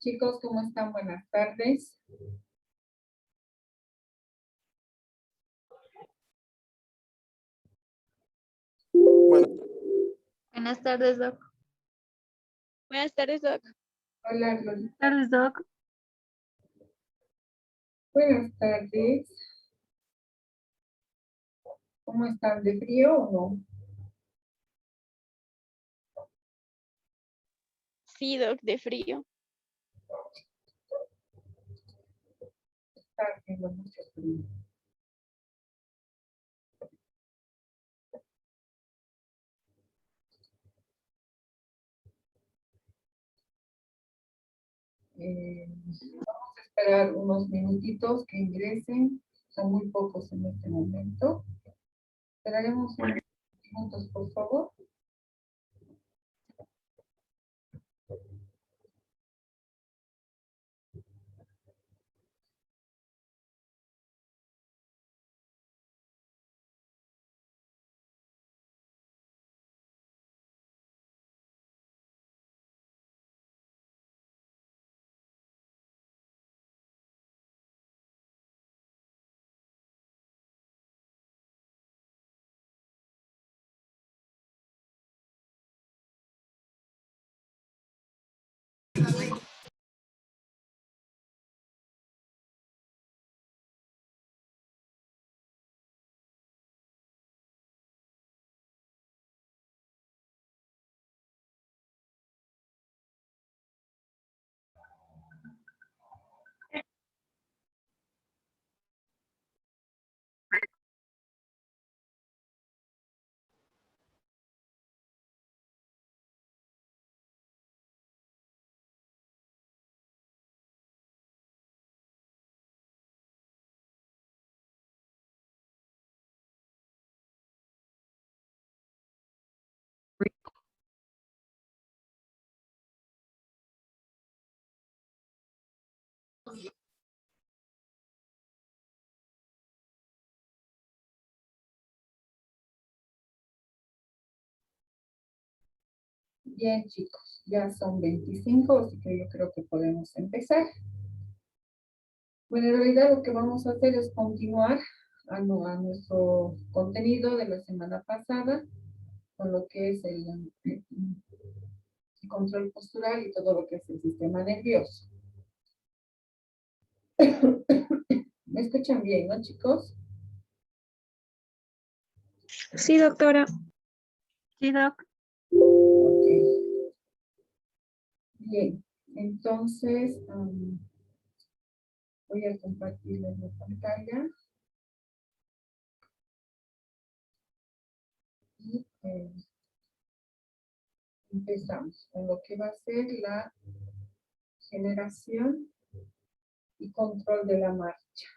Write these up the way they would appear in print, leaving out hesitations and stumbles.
Chicos, ¿cómo están? Buenas tardes. Buenas tardes, Doc. Buenas tardes, Doc. Hola, Glorita. Buenas tardes, Doc. Buenas tardes. ¿Cómo están? ¿De frío o no? Sí, Doc, de frío. Está haciendo mucho frío. Vamos a esperar unos minutitos que ingresen. Son muy pocos en este momento. Esperaremos unos minutos, por favor. Bien, chicos, ya son 25, así que yo creo que podemos empezar. Bueno, en realidad lo que vamos a hacer es continuar a nuestro contenido de la semana pasada, con lo que es el control postural y todo lo que es el sistema nervioso. ¿Me escuchan bien, no, chicos? Sí, doctora. Sí, Doc. Ok. Bien, entonces voy a compartirles la pantalla. Y empezamos con lo que va a ser la generación y control de la marcha.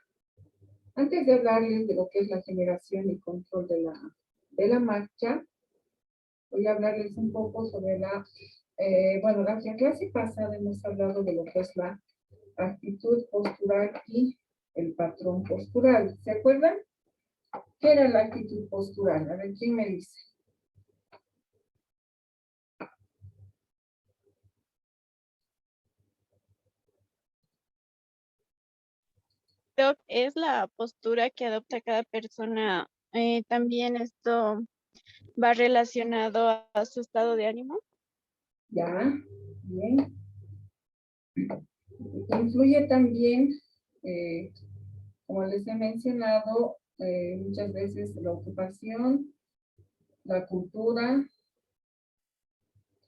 Antes de hablarles de lo que es la generación y control de la marcha, voy a hablarles un poco sobre la clase pasada hemos hablado de lo que es la actitud postural y el patrón postural. ¿Se acuerdan? ¿Qué era la actitud postural? A ver, ¿quién me dice? Doc, es la postura que adopta cada persona. También esto va relacionado a su estado de ánimo. Ya, bien. Influye también, como les he mencionado, muchas veces la ocupación, la cultura,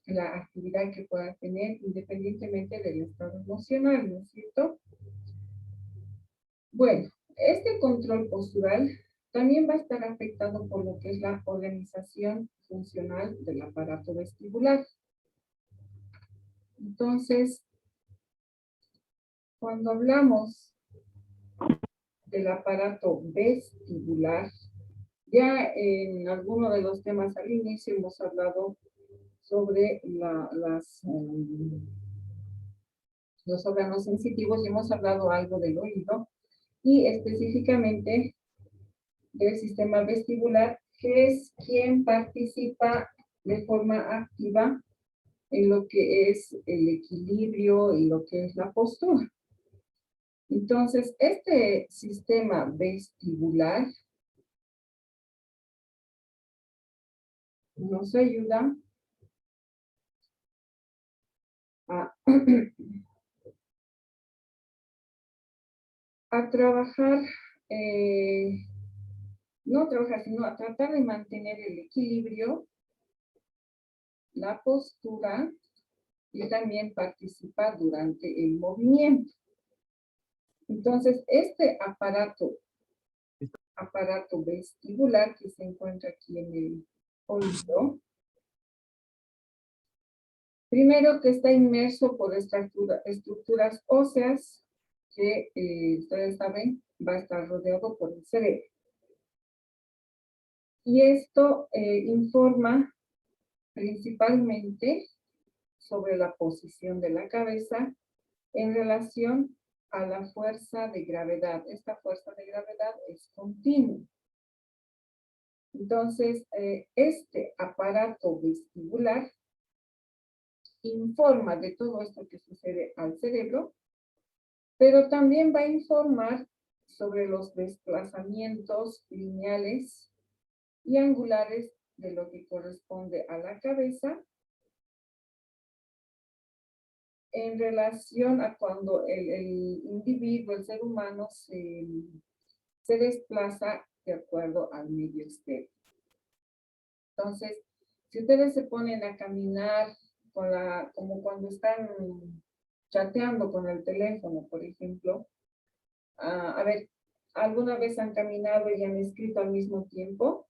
la actividad que pueda tener independientemente del estado emocional, ¿no es cierto? Bueno, este control postural también va a estar afectado por lo que es la organización funcional del aparato vestibular. Entonces, cuando hablamos del aparato vestibular, ya en alguno de los temas al inicio hemos hablado sobre los órganos sensitivos y hemos hablado algo del oído y específicamente del sistema vestibular, que es quien participa de forma activa en lo que es el equilibrio y lo que es la postura. Entonces, este sistema vestibular nos ayuda a, a trabajar, no trabajar, sino a tratar de mantener el equilibrio, la postura y también participar durante el movimiento. Entonces, este aparato vestibular que se encuentra aquí en el oído, primero que está inmerso por estructuras óseas que ustedes saben va a estar rodeado por el cerebro. Y esto informa principalmente sobre la posición de la cabeza en relación a la fuerza de gravedad. Esta fuerza de gravedad es continua. Entonces, este aparato vestibular informa de todo esto que sucede al cerebro, pero también va a informar sobre los desplazamientos lineales y angulares de lo que corresponde a la cabeza en relación a cuando el individuo, el ser humano, se desplaza de acuerdo al medio externo. Entonces, si ustedes se ponen a caminar como cuando están chateando con el teléfono, por ejemplo, a ver, ¿alguna vez han caminado y han escrito al mismo tiempo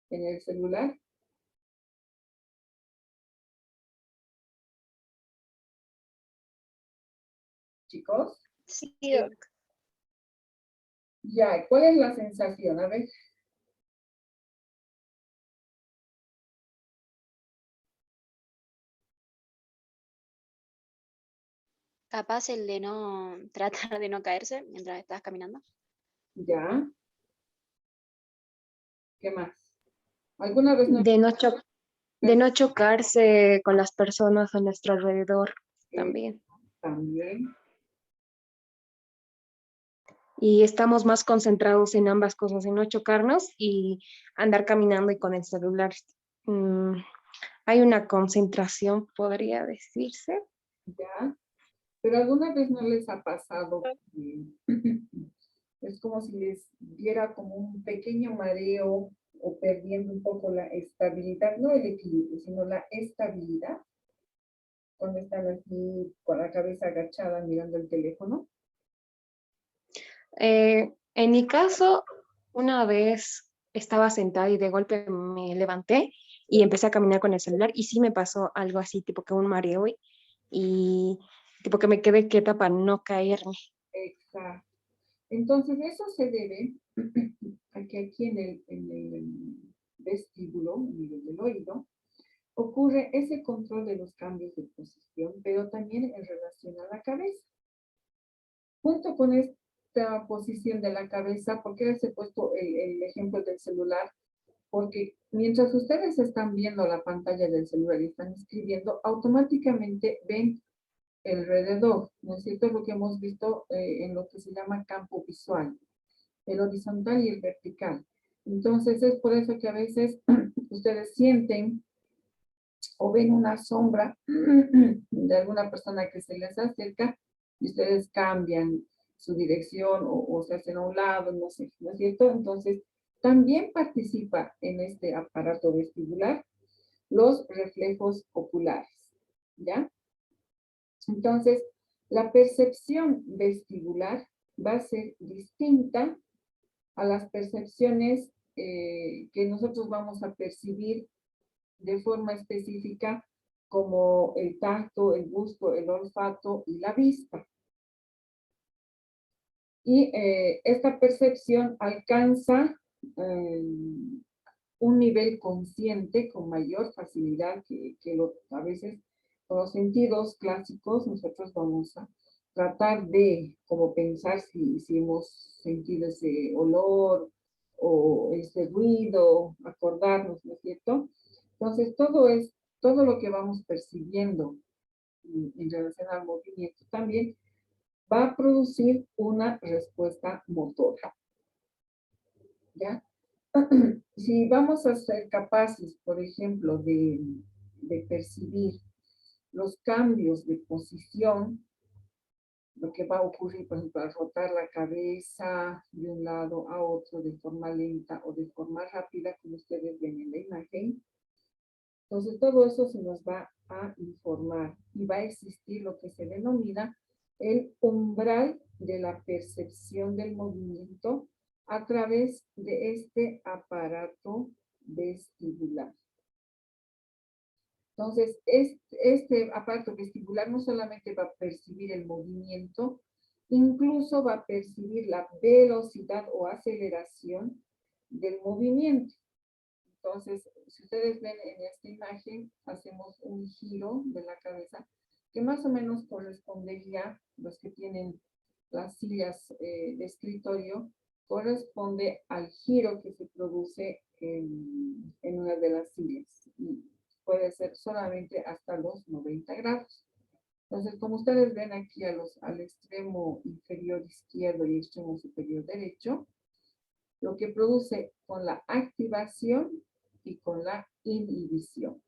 en el celular? Chicos, Sí, Doc. ya, ¿cuál es la sensación? A ver. Capaz el de no tratar de no caerse mientras estás caminando. Ya. ¿Qué más? ¿Alguna vez no? De no chocarse con las personas a nuestro alrededor también. También. Y estamos más concentrados en ambas cosas, en no chocarnos y andar caminando y con el celular. Hay una concentración, podría decirse. Ya. Pero alguna vez no les ha pasado que es como si les diera como un pequeño mareo o perdiendo un poco la estabilidad, no el equilibrio, sino la estabilidad, cuando están así con la cabeza agachada mirando el teléfono? En mi caso, una vez estaba sentada y de golpe me levanté y empecé a caminar con el celular y sí me pasó algo así, tipo que un mareo y tipo que me quedé quieta para no caerme. Exacto. Entonces, eso se debe a que aquí en el vestíbulo, en el nivel del oído, ocurre ese control de los cambios de posición, pero también en relación a la cabeza. Junto con esta posición de la cabeza, ¿por qué les he puesto el ejemplo del celular? Porque mientras ustedes están viendo la pantalla del celular y están escribiendo, automáticamente ven alrededor, ¿no es cierto? Lo que hemos visto en lo que se llama campo visual, el horizontal y el vertical. Entonces es por eso que a veces ustedes sienten o ven una sombra de alguna persona que se les acerca y ustedes cambian su dirección o se hacen a un lado, no sé, ¿no es cierto? Entonces, también participa en este aparato vestibular los reflejos oculares, ¿ya? Entonces, la percepción vestibular va a ser distinta a las percepciones que nosotros vamos a percibir de forma específica como el tacto, el gusto, el olfato y la vista. Y esta percepción alcanza un nivel consciente con mayor facilidad que a veces con los sentidos clásicos nosotros vamos a tratar de como pensar si hemos sentido ese olor o ese ruido, acordarnos, ¿no es cierto? Entonces todo es todo lo que vamos percibiendo en relación al movimiento también va a producir una respuesta motora. ¿Ya? Si vamos a ser capaces, por ejemplo, de percibir los cambios de posición, lo que va a ocurrir, por ejemplo, al rotar la cabeza de un lado a otro de forma lenta o de forma rápida, como ustedes ven en la imagen. Entonces, todo eso se nos va a informar y va a existir lo que se denomina el umbral de la percepción del movimiento a través de este aparato vestibular. Entonces, este aparato vestibular no solamente va a percibir el movimiento, incluso va a percibir la velocidad o aceleración del movimiento. Entonces, si ustedes ven en esta imagen, hacemos un giro de la cabeza que más o menos correspondería, los que tienen las sillas de escritorio, corresponde al giro que se produce en una de las sillas. Y puede ser solamente hasta los 90 grados. Entonces, como ustedes ven aquí al extremo inferior izquierdo y extremo superior derecho, lo que produce con la activación y con la inhibición.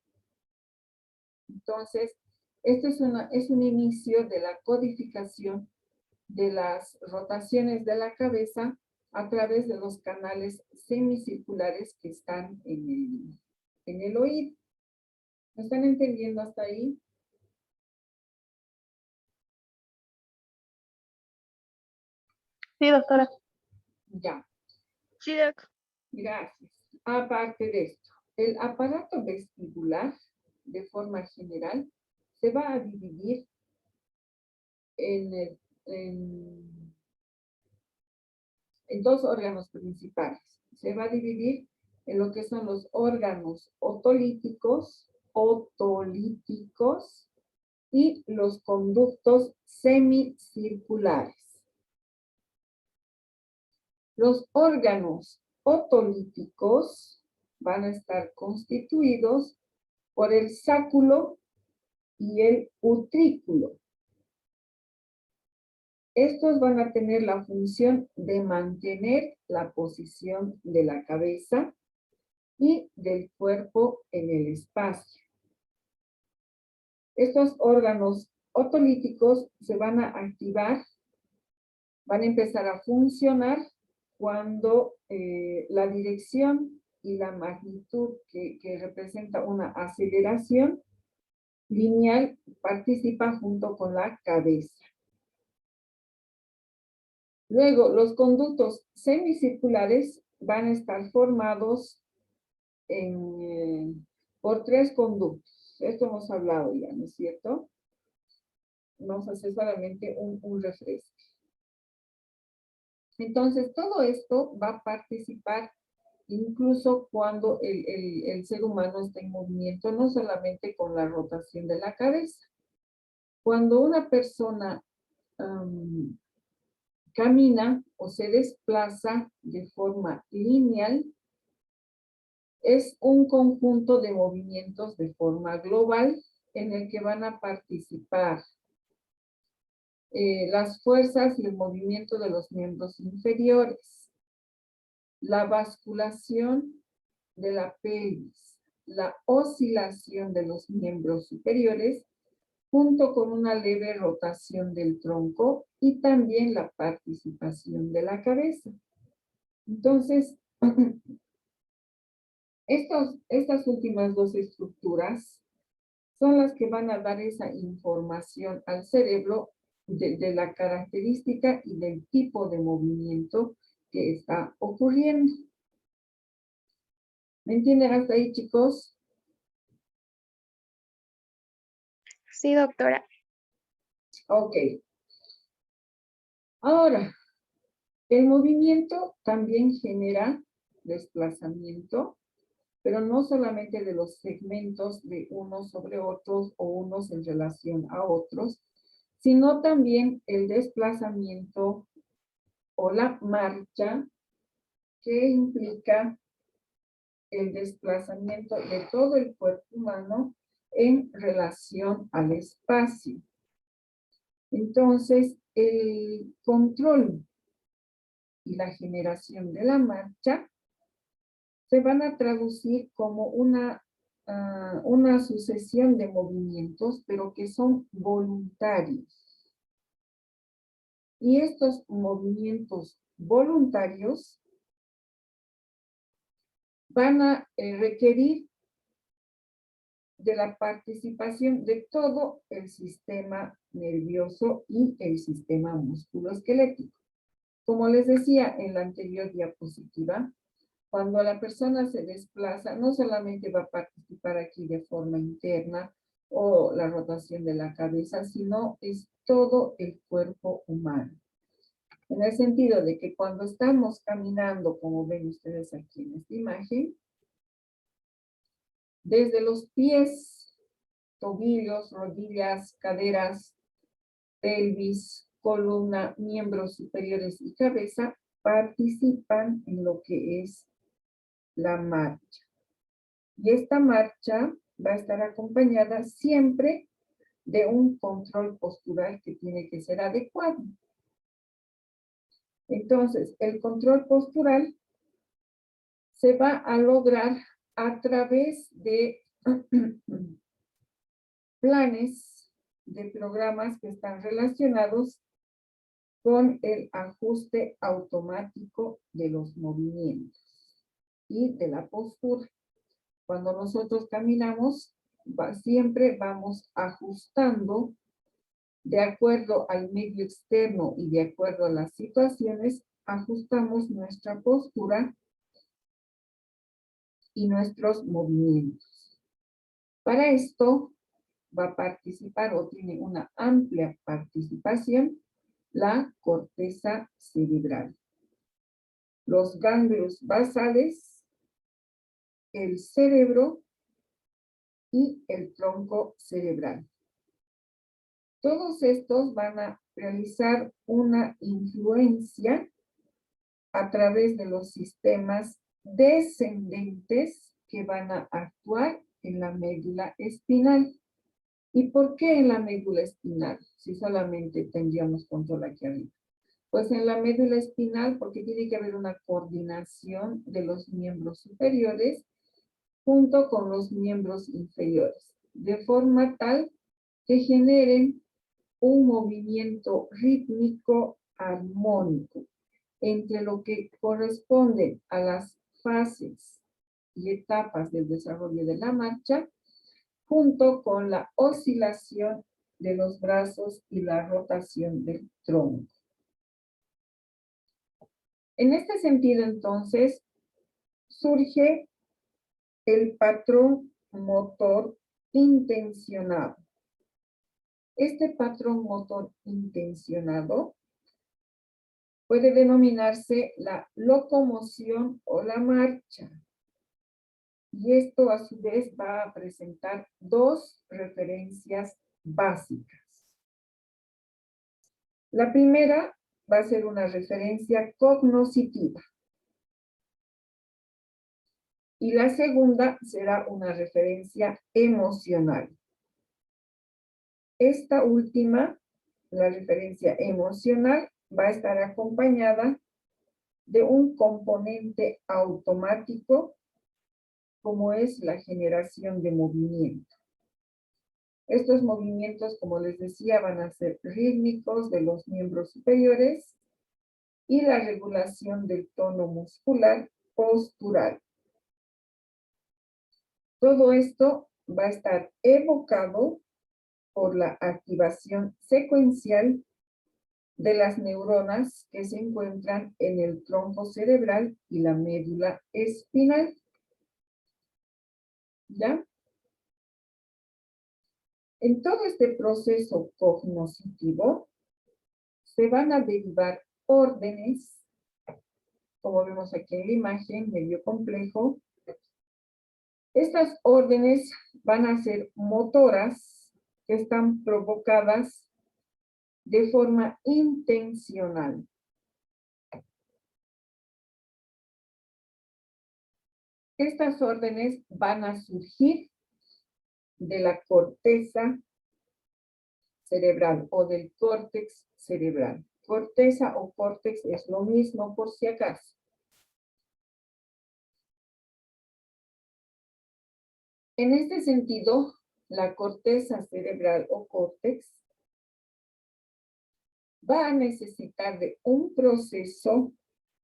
Entonces, esto es un inicio de la codificación de las rotaciones de la cabeza a través de los canales semicirculares que están en el oído. ¿Me están entendiendo hasta ahí? Sí, doctora. Ya. Sí, doc. Gracias. Aparte de esto, el aparato vestibular, de forma general, se va a dividir en dos órganos principales. Se va a dividir en lo que son los órganos otolíticos y los conductos semicirculares. Los órganos otolíticos van a estar constituidos por el sáculo y el utrículo. Estos van a tener la función de mantener la posición de la cabeza y del cuerpo en el espacio. Estos órganos otolíticos se van a activar, van a empezar a funcionar cuando la dirección y la magnitud que representa una aceleración lineal participa junto con la cabeza. Luego, los conductos semicirculares van a estar formados por tres conductos. Esto hemos hablado ya, ¿no es cierto? Vamos a hacer solamente un refresco. Entonces, todo esto va a participar incluso cuando el ser humano está en movimiento, no solamente con la rotación de la cabeza. Cuando una persona camina o se desplaza de forma lineal, es un conjunto de movimientos de forma global en el que van a participar las fuerzas y el movimiento de los miembros inferiores, la basculación de la pelvis, la oscilación de los miembros superiores, junto con una leve rotación del tronco y también la participación de la cabeza. Entonces, estas últimas dos estructuras son las que van a dar esa información al cerebro de la característica y del tipo de movimiento que está ocurriendo. ¿Me entienden hasta ahí, chicos? Sí, doctora. Ok. Ahora, el movimiento también genera desplazamiento, pero no solamente de los segmentos de unos sobre otros o unos en relación a otros, sino también el desplazamiento o la marcha que implica el desplazamiento de todo el cuerpo humano en relación al espacio. Entonces, el control y la generación de la marcha se van a traducir como una sucesión de movimientos, pero que son voluntarios. Y estos movimientos voluntarios van a requerir de la participación de todo el sistema nervioso y el sistema musculoesquelético. Como les decía en la anterior diapositiva, cuando la persona se desplaza, no solamente va a participar aquí de forma interna o la rotación de la cabeza, sino es todo el cuerpo humano. En el sentido de que cuando estamos caminando, como ven ustedes aquí en esta imagen, desde los pies, tobillos, rodillas, caderas, pelvis, columna, miembros superiores y cabeza participan en lo que es la marcha. Y esta marcha va a estar acompañada siempre de un control postural que tiene que ser adecuado. Entonces, el control postural se va a lograr a través de planes de programas que están relacionados con el ajuste automático de los movimientos y de la postura. Cuando nosotros caminamos, siempre vamos ajustando de acuerdo al medio externo y de acuerdo a las situaciones, ajustamos nuestra postura y nuestros movimientos. Para esto va a participar o tiene una amplia participación la corteza cerebral, los ganglios basales, el cerebro y el tronco cerebral. Todos estos van a realizar una influencia a través de los sistemas descendentes que van a actuar en la médula espinal. ¿Y por qué en la médula espinal? Si solamente tendríamos control aquí arriba. Pues en la médula espinal porque tiene que haber una coordinación de los miembros superiores junto con los miembros inferiores, de forma tal que generen un movimiento rítmico armónico entre lo que corresponde a las fases y etapas del desarrollo de la marcha, junto con la oscilación de los brazos y la rotación del tronco. En este sentido, entonces, surge el patrón motor intencionado. Este patrón motor intencionado puede denominarse la locomoción o la marcha. Y esto a su vez va a presentar dos referencias básicas. La primera va a ser una referencia cognoscitiva. Y la segunda será una referencia emocional. Esta última, la referencia emocional, va a estar acompañada de un componente automático como es la generación de movimiento. Estos movimientos, como les decía, van a ser rítmicos de los miembros superiores y la regulación del tono muscular postural. Todo esto va a estar evocado por la activación secuencial de las neuronas que se encuentran en el tronco cerebral y la médula espinal. ¿Ya? En todo este proceso cognoscitivo se van a derivar órdenes, como vemos aquí en la imagen, medio complejo. Estas órdenes van a ser motoras que están provocadas de forma intencional. Estas órdenes van a surgir de la corteza cerebral o del córtex cerebral. Corteza o córtex es lo mismo por si acaso. En este sentido, la corteza cerebral o córtex va a necesitar de un proceso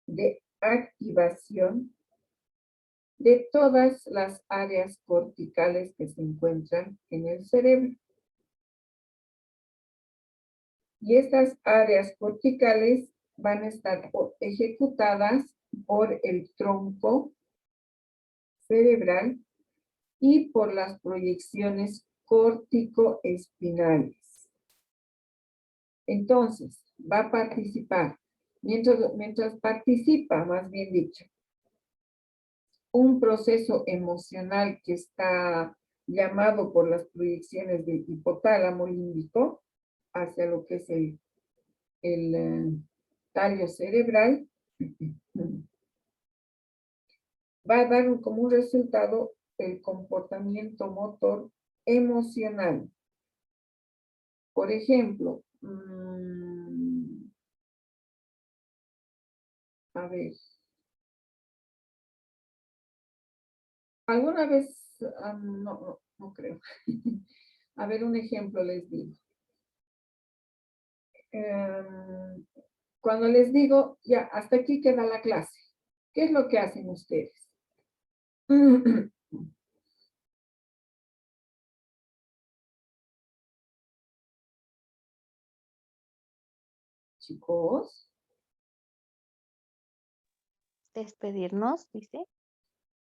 de activación de todas las áreas corticales que se encuentran en el cerebro. Y estas áreas corticales van a estar ejecutadas por el tronco cerebral y por las proyecciones corticoespinales. Entonces, va a participar, mientras participa, más bien dicho, un proceso emocional que está llamado por las proyecciones del hipotálamo límbico hacia lo que es el tallo cerebral, va a dar como un resultado el comportamiento motor emocional. Por ejemplo, a ver, alguna vez, no creo. A ver, un ejemplo les digo. Cuando les digo, ya, hasta aquí queda la clase, ¿qué es lo que hacen ustedes? Chicos, Despedirnos, dice.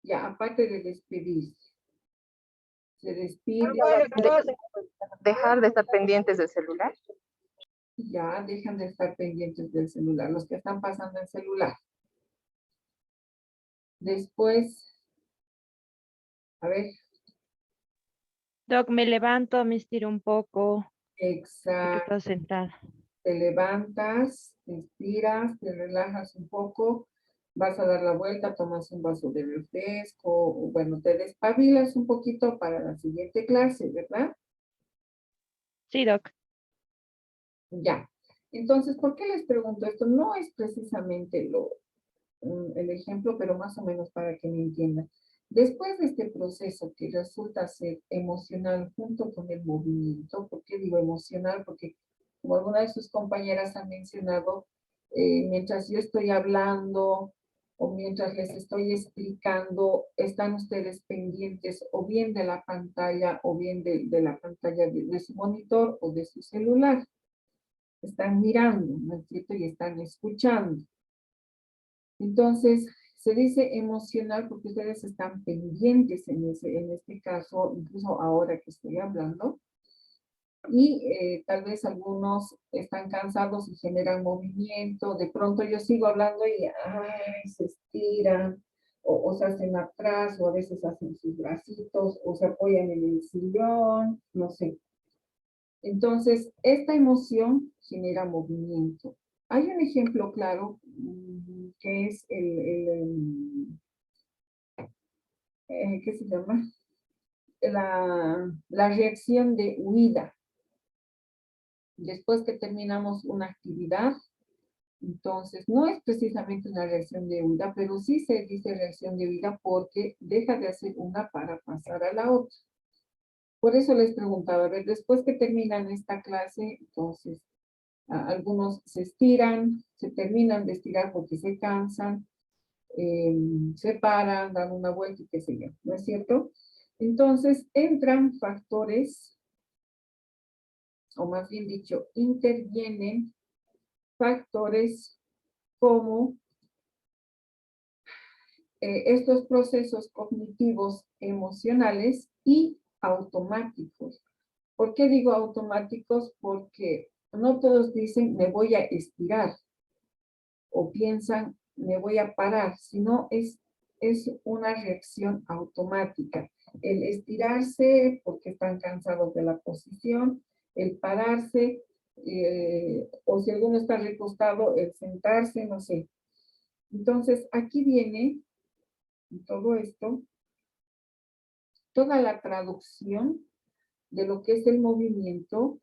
ya, aparte de despedirse, se despide, Dejar de estar pendientes del celular. ya dejan de estar pendientes del celular, los que están pasando el celular. Después, a ver, Doc, me levanto, me estiro un poco, porque exacto, estoy sentada. te levantas, te estiras, te relajas un poco, vas a dar la vuelta, tomas un vaso de refresco, o bueno, te despabilas un poquito para la siguiente clase, ¿verdad? Sí, Doc. Ya. Entonces, ¿por qué les pregunto esto? No es precisamente el ejemplo, pero más o menos para que me entiendan. Después de este proceso que resulta ser emocional junto con el movimiento, ¿por qué digo emocional? Porque como alguna de sus compañeras han mencionado, mientras yo estoy hablando o mientras les estoy explicando, están ustedes pendientes o bien de la pantalla o bien de la pantalla de su monitor o de su celular. Están mirando, ¿no es cierto? Y están escuchando. Entonces, se dice emocional porque ustedes están pendientes en este caso, incluso ahora que estoy hablando, y tal vez algunos están cansados y generan movimiento, de pronto yo sigo hablando y se estiran, o se hacen atrás, o a veces hacen sus bracitos, o se apoyan en el sillón, no sé. Entonces, esta emoción genera movimiento. Hay un ejemplo claro que es ¿qué se llama? La reacción de huida. Después que terminamos una actividad, entonces no es precisamente una reacción de huida, pero sí se dice reacción de huida porque deja de hacer una para pasar a la otra. Por eso les preguntaba, a ver, después que terminan esta clase, entonces, algunos se estiran, se terminan de estirar porque se cansan, se paran, dan una vuelta y qué sé yo, ¿no es cierto? Entonces, entran factores, o más bien dicho, intervienen factores como estos procesos cognitivos emocionales y automáticos. ¿Por qué digo automáticos? Porque no todos dicen me voy a estirar o piensan me voy a parar, sino es una reacción automática. El estirarse porque están cansados de la posición, el pararse, o si alguno está recostado, el sentarse, no sé. Entonces, aquí viene todo esto, toda la traducción de lo que es el movimiento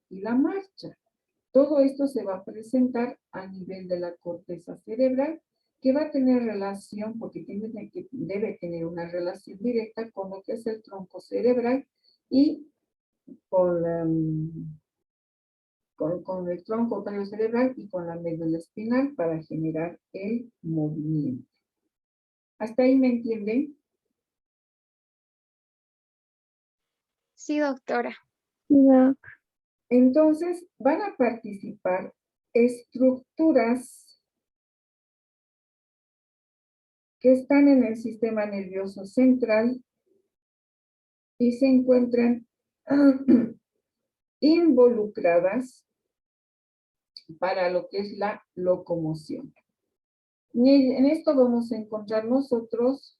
y la marcha. Todo esto se va a presentar a nivel de la corteza cerebral, que va a tener relación, porque debe tener una relación directa con lo que es el tronco cerebral y con el tronco cerebral y con la médula espinal para generar el movimiento. ¿Hasta ahí me entienden? Sí, doctora. Entonces, van a participar estructuras que están en el sistema nervioso central y se encuentran involucradas para lo que es la locomoción. En esto vamos a encontrar nosotros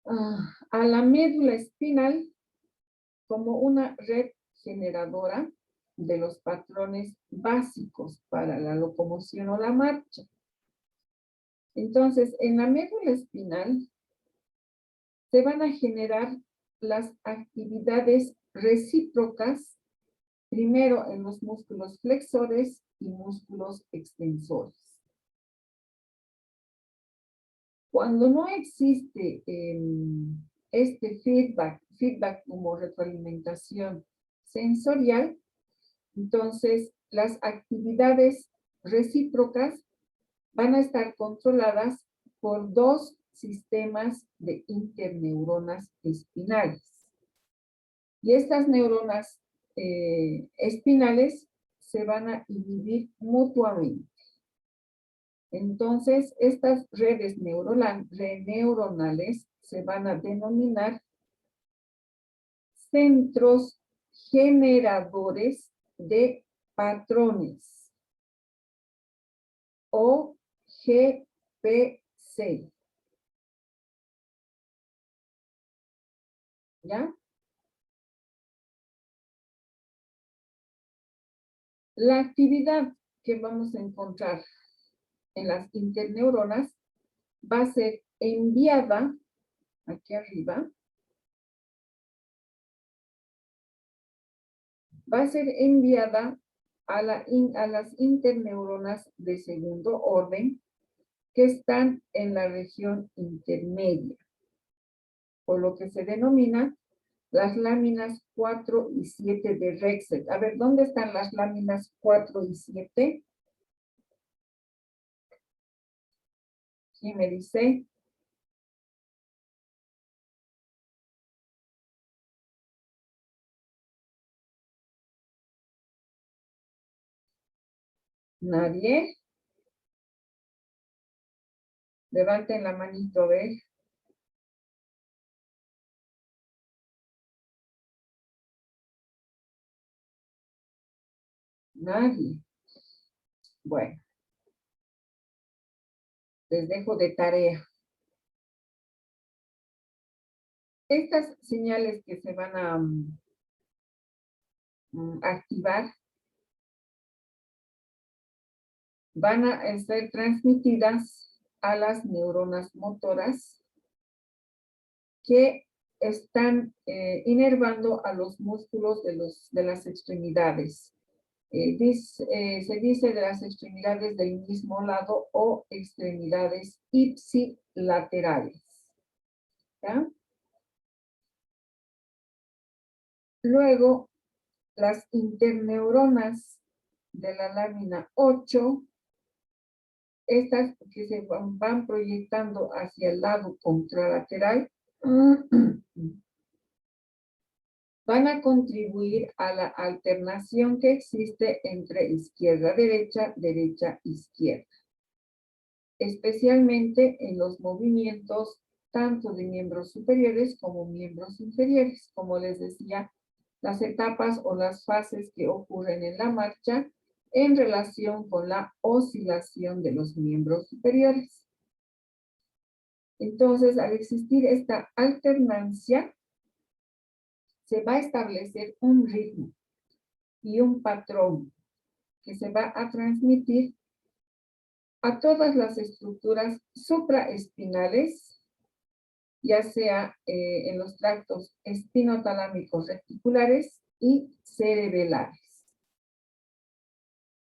a la médula espinal como una red generadora de los patrones básicos para la locomoción o la marcha. Entonces, en la médula espinal se van a generar las actividades recíprocas, primero en los músculos flexores y músculos extensores. Cuando no existe este feedback como retroalimentación sensorial, entonces las actividades recíprocas van a estar controladas por dos sistemas de interneuronas espinales. Y estas neuronas espinales se van a inhibir mutuamente. Entonces, estas redes neuronales se van a denominar centros generadores de patrones o GPC. ¿Ya? La actividad que vamos a encontrar en las interneuronas va a ser enviada aquí arriba, va a ser enviada a las interneuronas de segundo orden que están en la región intermedia, por lo que se denomina las láminas 4 y 7 de Rexet. A ver, ¿dónde están las láminas 4 y 7? ¿Quién me dice? ¿Nadie? Levanten la manito, a ver. Nadie. Bueno. Les dejo de tarea. Estas señales que se van a activar van a ser transmitidas a las neuronas motoras que están inervando a los músculos de las extremidades. Se dice de las extremidades del mismo lado o extremidades ipsilaterales. ¿Ya? Luego, las interneuronas de la lámina 8, estas que se van proyectando hacia el lado contralateral, van a contribuir a la alternación que existe entre izquierda-derecha, derecha-izquierda, especialmente en los movimientos tanto de miembros superiores como miembros inferiores. Como les decía, las etapas o las fases que ocurren en la marcha en relación con la oscilación de los miembros superiores. Entonces, al existir esta alternancia, se va a establecer un ritmo y un patrón que se va a transmitir a todas las estructuras supraespinales ya sea en los tractos espinotalámicos reticulares y cerebelares.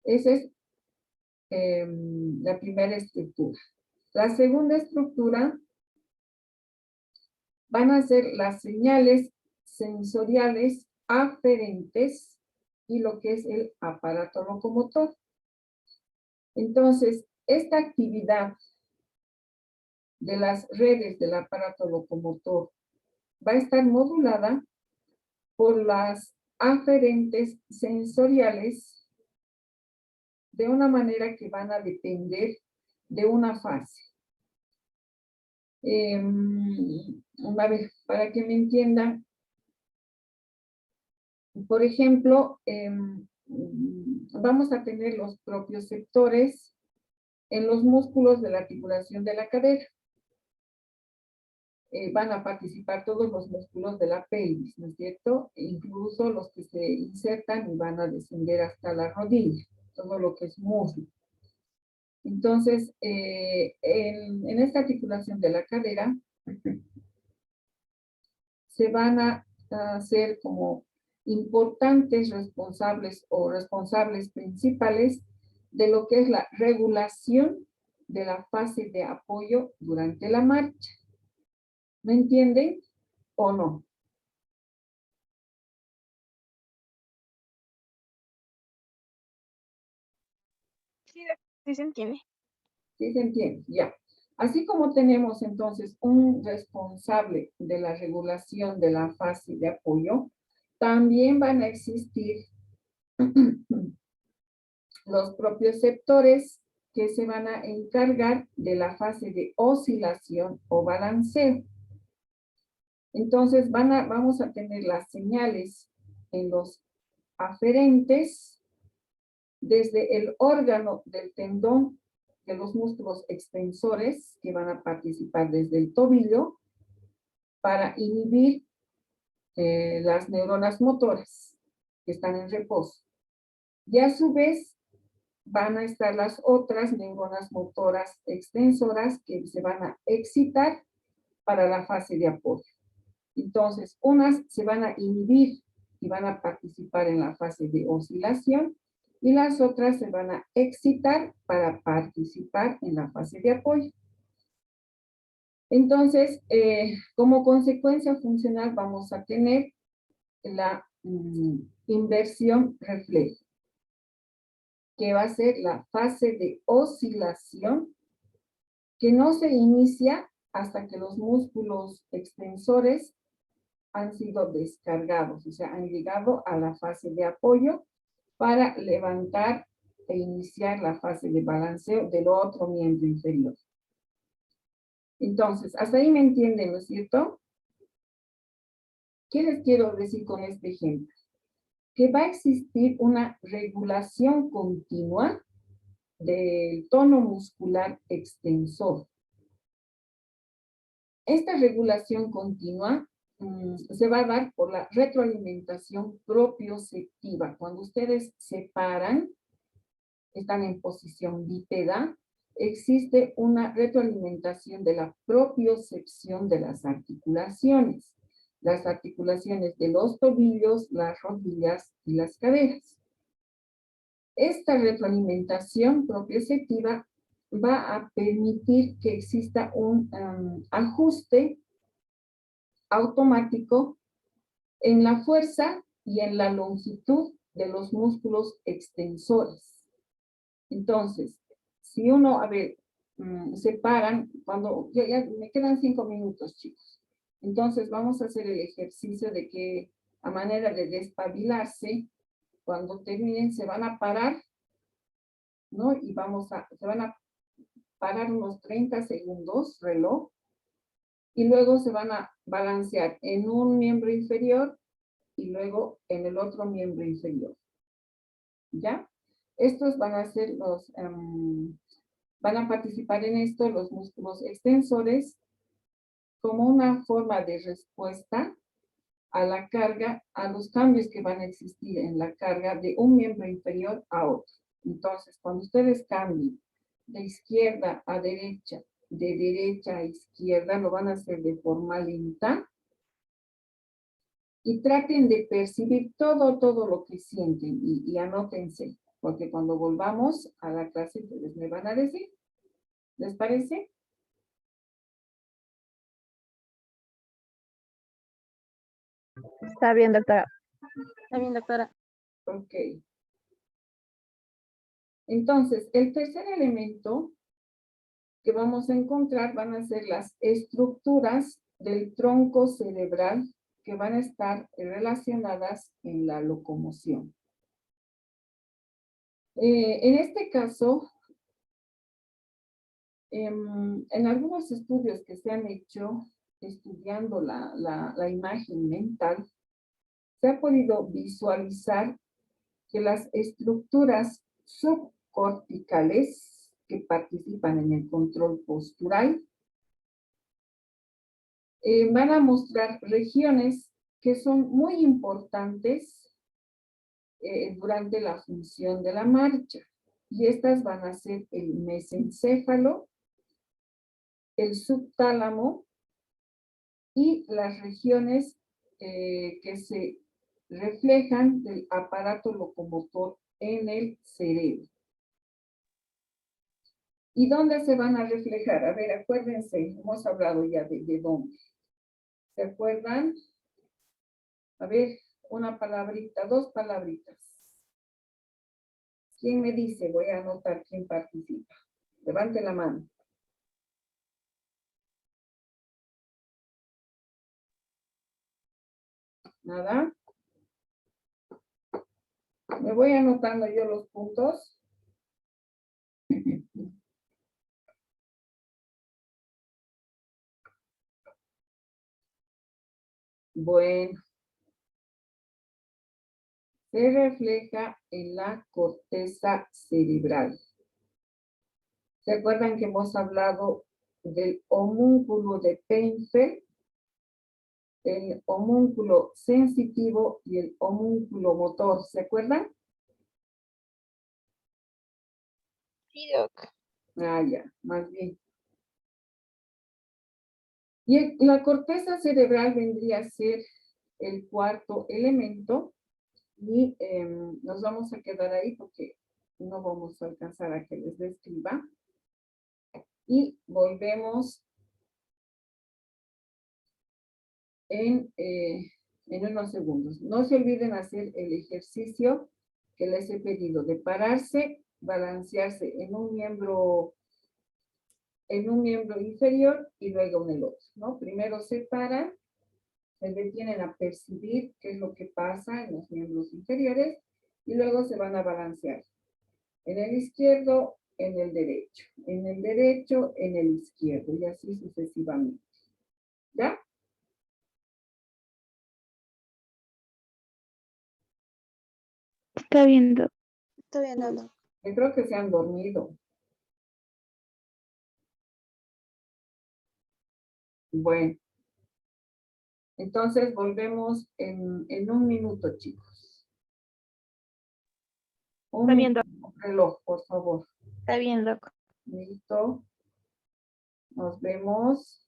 Esa es la primera estructura. La segunda estructura van a ser las señales sensoriales aferentes y lo que es el aparato locomotor. Entonces, esta actividad de las redes del aparato locomotor va a estar modulada por las aferentes sensoriales de una manera que van a depender de una fase. A ver, para que me entiendan, por ejemplo, vamos a tener los propioceptores en los músculos de la articulación de la cadera. Van a participar todos los músculos de la pelvis, ¿no es cierto? Incluso los que se insertan y van a descender hasta la rodilla, todo lo que es muslo. Entonces, en esta articulación de la cadera, se van a hacer como importantes responsables o responsables principales de lo que es la regulación de la fase de apoyo durante la marcha. ¿Me entienden o no? Sí se entiende. ¿Sí se entiende? Ya. Así como tenemos entonces un responsable de la regulación de la fase de apoyo, también van a existir los propioceptores que se van a encargar de la fase de oscilación o balanceo. Entonces vamos a tener las señales en los aferentes desde el órgano del tendón de los músculos extensores que van a participar desde el tobillo para inhibir las neuronas motoras que están en reposo. Y a su vez van a estar las otras neuronas motoras extensoras que se van a excitar para la fase de apoyo. Entonces, unas se van a inhibir y van a participar en la fase de oscilación y las otras se van a excitar para participar en la fase de apoyo. Entonces, como consecuencia funcional vamos a tener la inversión reflejo, que va a ser la fase de oscilación que no se inicia hasta que los músculos extensores han sido descargados, o sea, han llegado a la fase de apoyo para levantar e iniciar la fase de balanceo del otro miembro inferior. Entonces, hasta ahí me entienden, ¿no es cierto? ¿Qué les quiero decir con este ejemplo? Que va a existir una regulación continua del tono muscular extensor. Esta regulación continua se va a dar por la retroalimentación propioceptiva. Cuando ustedes se paran, están en posición bípeda, existe una retroalimentación de la propiocepción de las articulaciones de los tobillos, las rodillas y las caderas. Esta retroalimentación propioceptiva va a permitir que exista un ajuste automático en la fuerza y en la longitud de los músculos extensores. Entonces, si uno, a ver, se paran, cuando ya me quedan 5 minutos, chicos. Entonces, vamos a hacer el ejercicio de que, a manera de despabilarse, cuando terminen, se van a parar, ¿no? Y se van a parar unos 30 segundos, reloj, y luego se van a balancear en un miembro inferior y luego en el otro miembro inferior. ¿Ya? Estos van a ser van a participar en esto los músculos extensores como una forma de respuesta a la carga, a los cambios que van a existir en la carga de un miembro inferior a otro. Entonces, cuando ustedes cambien de izquierda a derecha, de derecha a izquierda, lo van a hacer de forma lenta. Y traten de percibir todo lo que sienten y anótense, porque cuando volvamos a la clase, ustedes me van a decir. ¿Les parece? Está bien, doctora. Está bien, doctora. Ok. Entonces, el tercer elemento que vamos a encontrar van a ser las estructuras del tronco cerebral que van a estar relacionadas en la locomoción. En este caso, en algunos estudios que se han hecho estudiando la imagen mental, se ha podido visualizar que las estructuras subcorticales que participan en el control postural van a mostrar regiones que son muy importantes durante la función de la marcha. Y estas van a ser el mesencéfalo, el subtálamo y las regiones que se reflejan del aparato locomotor en el cerebro. ¿Y dónde se van a reflejar? A ver, acuérdense, hemos hablado ya de dónde. ¿Se acuerdan? A ver, una palabrita, dos palabritas. ¿Quién me dice? Voy a anotar quién participa. Levante la mano. ¿Nada? Me voy anotando yo los puntos. Bueno. Se refleja en la corteza cerebral. ¿Se acuerdan que hemos hablado del homúnculo de Painfeld? El homúnculo sensitivo y el homúnculo motor, ¿se acuerdan? Sí, doc. Ah, ya, más bien. Y la corteza cerebral vendría a ser el cuarto elemento y nos vamos a quedar ahí porque no vamos a alcanzar a que les describa. Y volvemos en unos segundos. No se olviden hacer el ejercicio que les he pedido de pararse, balancearse en un miembro inferior y luego en el otro, ¿no? Primero se paran, se detienen a percibir qué es lo que pasa en los miembros inferiores y luego se van a balancear en el izquierdo, en el derecho, en el derecho, en el izquierdo y así sucesivamente. ¿Ya? Está bien, doc. Estoy viendo, doc. Yo creo que se han dormido. Bueno, entonces volvemos en un minuto, chicos. Un Está bien, doc. minuto, reloj, por favor. Está bien, doc. Listo. Nos vemos.